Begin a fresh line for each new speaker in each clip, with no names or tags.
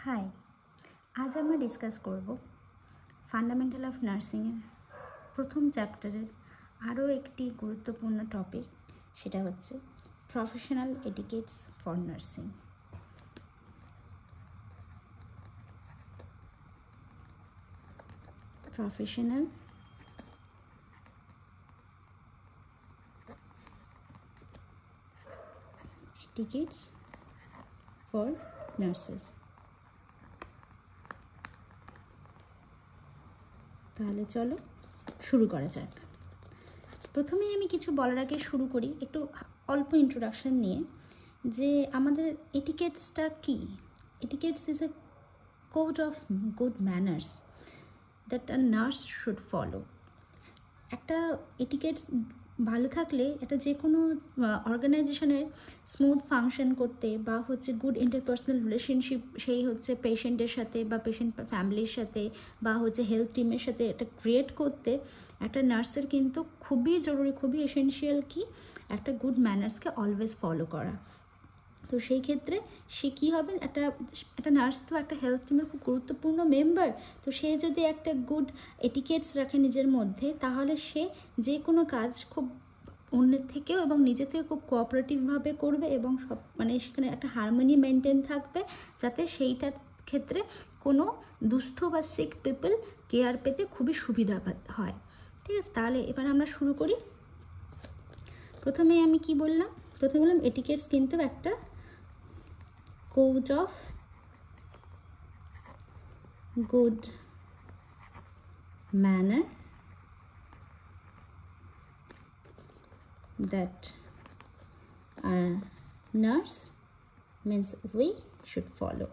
High, আজ আমরা discuss করব ফান্ডামেন্টাল অফ নার্সিংয়ের প্রথম চ্যাপ্টারের আরও একটি গুরুত্বপূর্ণ টপিক, সেটা হচ্ছে professional etiquettes for nursing. Professional etiquettes for nurses. তাহলে চলো শুরু করা যাক। প্রথমেই আমি কিছু বলার আগে শুরু করি একটু অল্প ইন্ট্রোডাকশন নিয়ে, যে আমাদের এটিকেটসটা কি। Etiquettes is a code of good manners that a nurse should follow. একটা এটিকেটস ভালো থাকলে এটা যে কোনো অর্গানাইজেশনের স্মুথ ফাংশন করতে বা হচ্ছে গুড ইন্টারপার্সোনাল রিলেশনশিপ, সেই হচ্ছে পেশেন্টের সাথে বা পেশেন্ট ফ্যামিলির সাথে বা হচ্ছে হেলথ টিমের সাথে এটা ক্রিয়েট করতে একটা নার্সের কিন্তু খুবই জরুরি, খুবই এসেনশিয়াল কি একটা গুড ম্যানার্সকে অলওয়েজ ফলো করা। তো সেই ক্ষেত্রে সে কী হবে, একটা নার্স তো একটা হেলথ টিমের খুব গুরুত্বপূর্ণ মেম্বার। তো সে যদি একটা গুড এটিকেটস রাখে নিজের মধ্যে, তাহলে সে যে কোনো কাজ খুব অন্যের থেকেও এবং নিজে থেকে খুব কোঅপারেটিভভাবে করবে এবং সব সেখানে একটা হারমোনি মেনটেন থাকবে, যাতে সেইটার ক্ষেত্রে কোনো দুস্থ বা সিক পিপল কেয়ার পেতে খুবই সুবিধা হয়। ঠিক আছে, তাহলে এবার আমরা শুরু করি। প্রথমে আমি কি বললাম, প্রথমে বললাম এটিকেটস কিন্তু একটা code of good manner that a nurse means we should follow.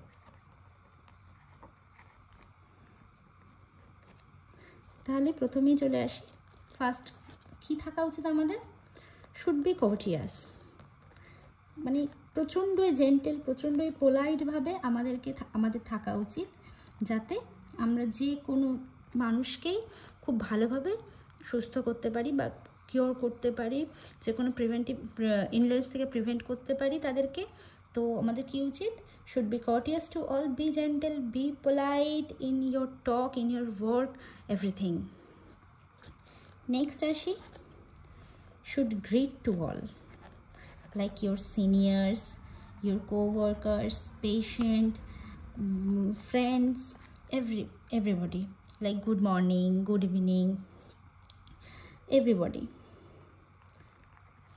তাহলে প্রথমেই চলে আসি, ফার্স্ট কি থাকা উচিত আমাদের, শুড বি কোর্টিয়াস, প্রচণ্ডই জেন্টেল, প্রচণ্ডই পোলাইটভাবে আমাদের থাকা উচিত, যাতে আমরা যে কোনো মানুষকেই খুব ভালোভাবে সুস্থ করতে পারি বা কিওর করতে পারি, যে কোনো প্রিভেন্টিভ ইলনেস থেকে প্রিভেন্ট করতে পারি তাদেরকে। তো আমাদের কি উচিত, should be courteous to all, be gentle, be polite in your talk, in your work, everything. Next আসি, should greet to all, like your seniors, your co-workers, patient, friends, everybody, like good morning, good evening, everybody,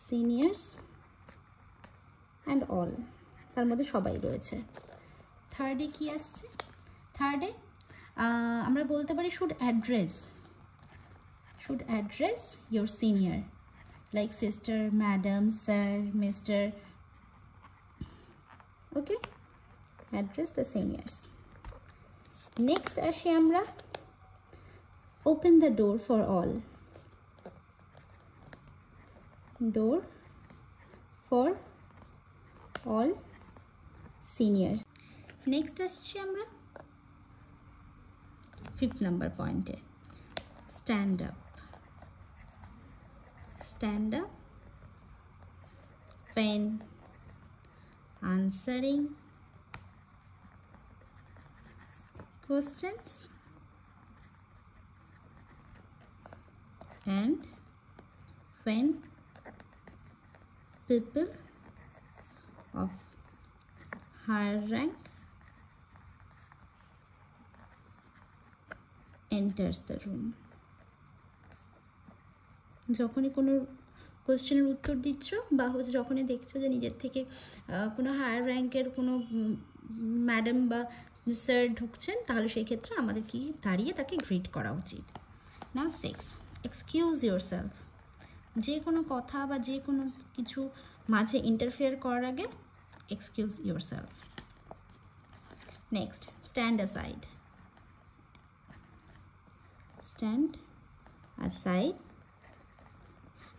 seniors and all, তার মধ্যে সবাই রয়েছে। থার্ডে কি আসছে, থার্ডে আমরা বলতে পারি should address your senior, like sister, madam, sir, mister. Okay, address the seniors. Next আসি আমরা, open the door for all, door for all seniors. Next আসছি আমরা ফিফথ নাম্বার পয়েন্টে, stand up when answering questions and when people of higher rank enters the room. যখনই কোনো কোয়েশ্চেনের উত্তর দিচ্ছ বা হচ্ছে যখনই দেখছো যে নিজের থেকে কোনো হায়ার র্যাঙ্কের কোনো ম্যাডাম বা স্যার ঢুকছেন, তাহলে সেই ক্ষেত্রে আমাদের কি দাঁড়িয়ে তাকে গ্রিট করা উচিত। না 6, এক্সকিউজ ইয়োরসেলফ, যে কোনো কথা বা যে কোনো কিছু মাঝে ইন্টারফেয়ার করার আগে excuse yourself. Next, stand aside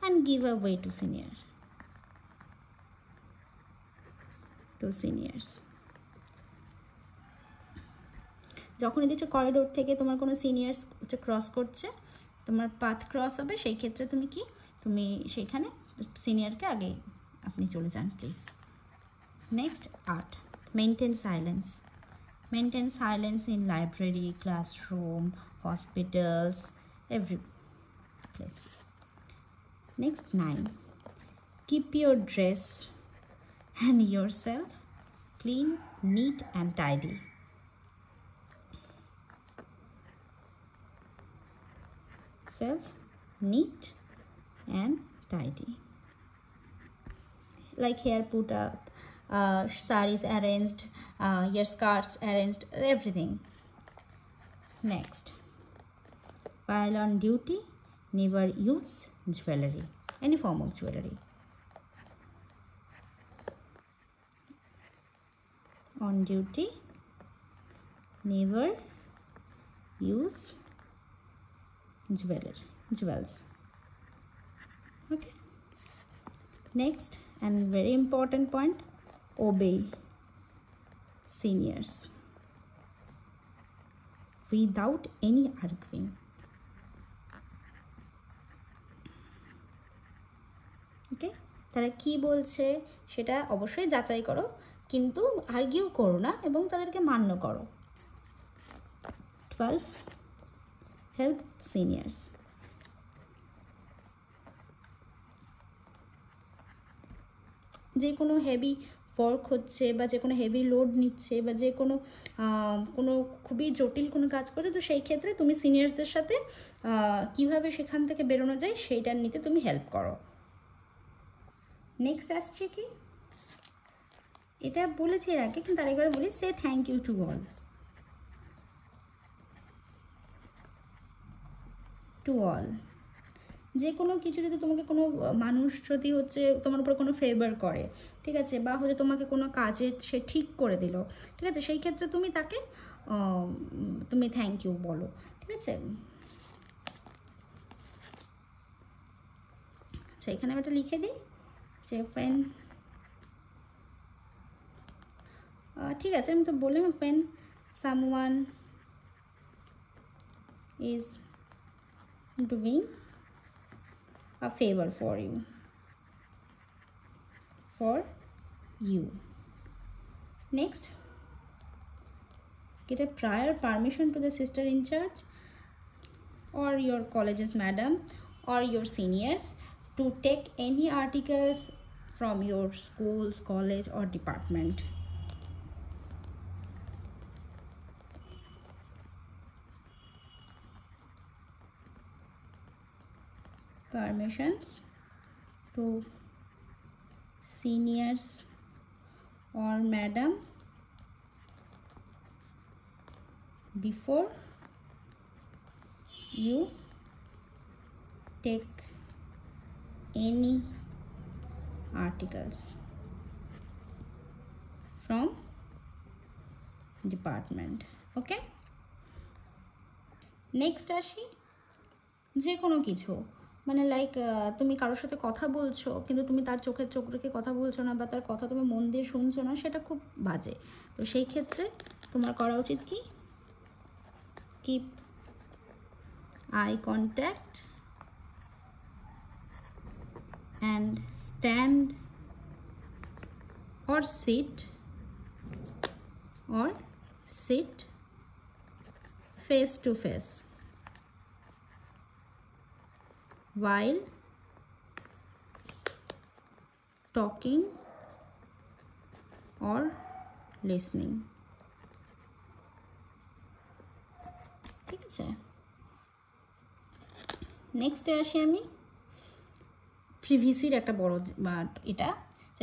and give a way to seniors. যখনই দেখছো করিডোর থেকে তোমার কোনো সিনিয়র্স ক্রস করছে, তোমার পাথ ক্রস হবে, সেই ক্ষেত্রে তুমি সেইখানে সিনিয়রকে আগে আপনি চলে যান please. Next 8, maintain silence, Maintain silence in library, classroom, hospitals, every place. Next, 9. Keep your dress and yourself clean, neat and tidy. Self neat and tidy. Like hair put up, saris arranged, your skirts arranged, everything. Next, while on duty, never use jewelry, any form of jewelry. On duty, never use jewels. Okay. Next, and very important point, obey seniors without any arguing. ওকে, তারা কি বলছে সেটা অবশ্যই যাচাই করো, কিন্তু argue করো না এবং তাদেরকে মান্য করো। 12. Help seniors. যে কোনো হেভি ওয়ার্ক হচ্ছে বা যে কোনো হেভি লোড নিচ্ছে বা যে কোনো খুবই জটিল কোনো কাজ করছে, তো সেই ক্ষেত্রে তুমি সিনিয়র্সদের সাথে কিভাবে সেখান থেকে বেরোনো যায় সেইটা নিতে তুমি হেল্প করো। নেক্সট আসছে কি, এটা বলেছি এর আগে কিন্তু আরেকবার বলি, সে thank you to all. To all, যে কোনো কিছু যদি তোমাকে কোনো মানুষ যদি হচ্ছে তোমার উপর কোনো ফেভার করে, ঠিক আছে, বা হচ্ছে তোমাকে কোনো কাজে সে ঠিক করে দিল, ঠিক আছে, সেই ক্ষেত্রে তুমি তাকে তুমি থ্যাংক ইউ বলো, ঠিক আছে। আচ্ছা, এখানে আমি একটা লিখে দিই যে পেন, ঠিক আছে, আমি তো বললাম pen someone is doing a favor for you. Next, get a prior permission to the sister in charge or your college's madam or your seniors to take any articles from your school's college or department. Permissions to seniors or madam before you take any articles from department. Okay, next আসি, যে কোনো কিছু মানে like তুমি কারোর সাথে কথা বলছো কিন্তু তুমি তার চোখে চোখ রেখে কথা বলছো না বা তার কথা তুমি মন দিয়ে শুনছো না, সেটা খুব বাজে। তো সেই ক্ষেত্রে তোমার করা উচিত কি, keep eye contact and stand or sit face to face while talking or listening. ঠিক আছে, নেক্সটে আসি আমি প্রিভিসির একটা বড় এটা,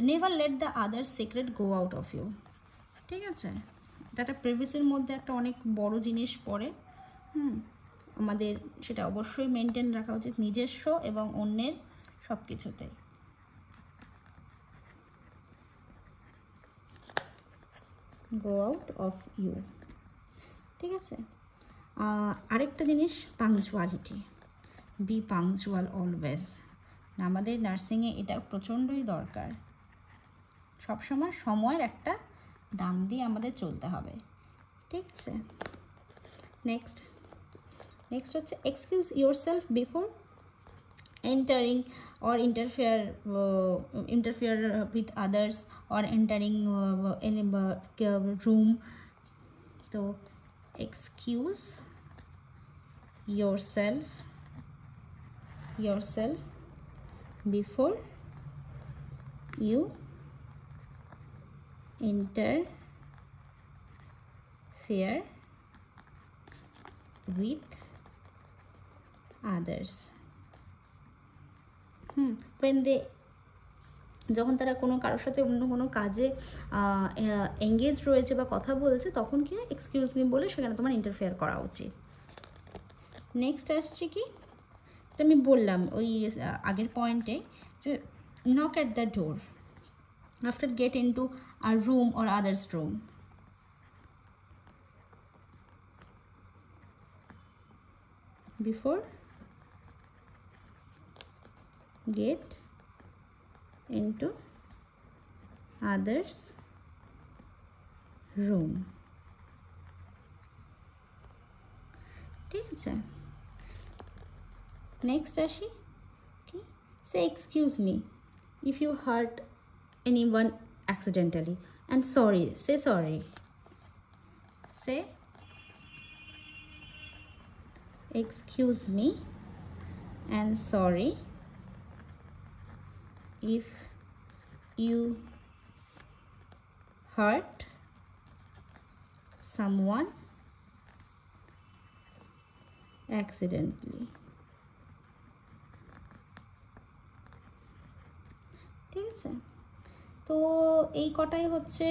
never let the other secret go out of you. ঠিক আছে, এটা একটা প্রিভিসির মধ্যে একটা অনেক বড় জিনিস পড়ে। আমাদের সেটা অবশ্যই মেনটেন রাখা উচিত নিজস্ব এবং অন্যের সব কিছুতে। Go out of you. ঠিক আছে, আরেকটা জিনিস পাংচুয়ালিটি, বি পাংচুয়াল অলওয়েজ। আমাদের নার্সিংয়ে এটা প্রচণ্ডই দরকার, সবসময় সময়ের একটা দাম দিয়ে আমাদের চলতে হবে। ঠিক আছে, নেক্সট হচ্ছে excuse your self before entering or interfere with others or entering any room তো excuse yourself before you interfere with others. when they যখন তারা কোনো কারোর সাথে অন্য কোনো কাজে এঙ্গেজ রয়েছে বা কথা বলছে, তখন কি এক্সকিউজ মি বলে সেখানে তোমার ইন্টারফেয়ার করা উচিত। নেক্সট আসছে কি, এটা আমি বললাম ওই আগের পয়েন্টে, যে knock at the door after get into a room or others room. Before get into others room। ঠিক আছে, নেক্সট আসি কি, সে excuse me if you hurt anyone accidentally and sorry, say sorry, say excuse me and sorry if you hurt someone accidentally। ঠিক আছে, তো এই কটাই হচ্ছে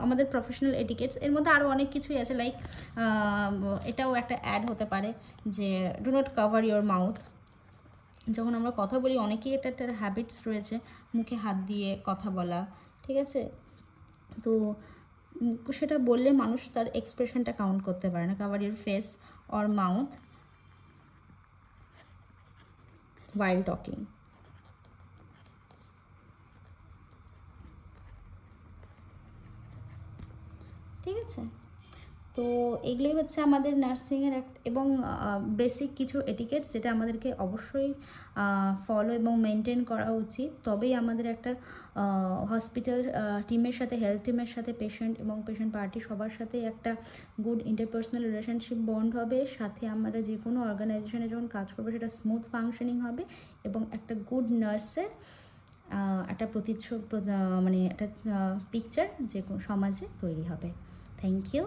আমাদের প্রফেশনাল এটিকেটস। এর মধ্যে আরও অনেক কিছুই আছে, লাইক এটাও একটা অ্যাড হতে পারে যে do not cover your mouth. যখন আমরা কথা বলি, অনেকেই এটা একটা হ্যাবিটস রয়েছে মুখে হাত দিয়ে কথা বলা। ঠিক আছে, তো সেটা বললে মানুষ তার এক্সপ্রেশনটা কাউন্ট করতে পারে না। Cover your face or mouth while talking। ঠিক আছে, তো এগুলোই হচ্ছে আমাদের নার্সিংয়ের এবং বেসিক কিছু এটিকেটস, যেটা আমাদেরকে অবশ্যই ফলো এবং মেনটেন করা উচিত। তবেই আমাদের একটা হসপিটাল টিমের সাথে, হেলথ টিমের সাথে, পেশেন্ট এবং পেশেন্ট পার্টি সবার সাথে একটা গুড ইন্টারপার্সোনাল রিলেশনশিপ বন্ড হবে। সাথে আমরা যে কোনো অর্গানাইজেশনে যখন কাজ করবো সেটা স্মুথ ফাংশনিং হবে, এবং একটা গুড নার্সের একটা মানে একটা পিকচার যে কোনো সমাজে তৈরি হবে। Thank you.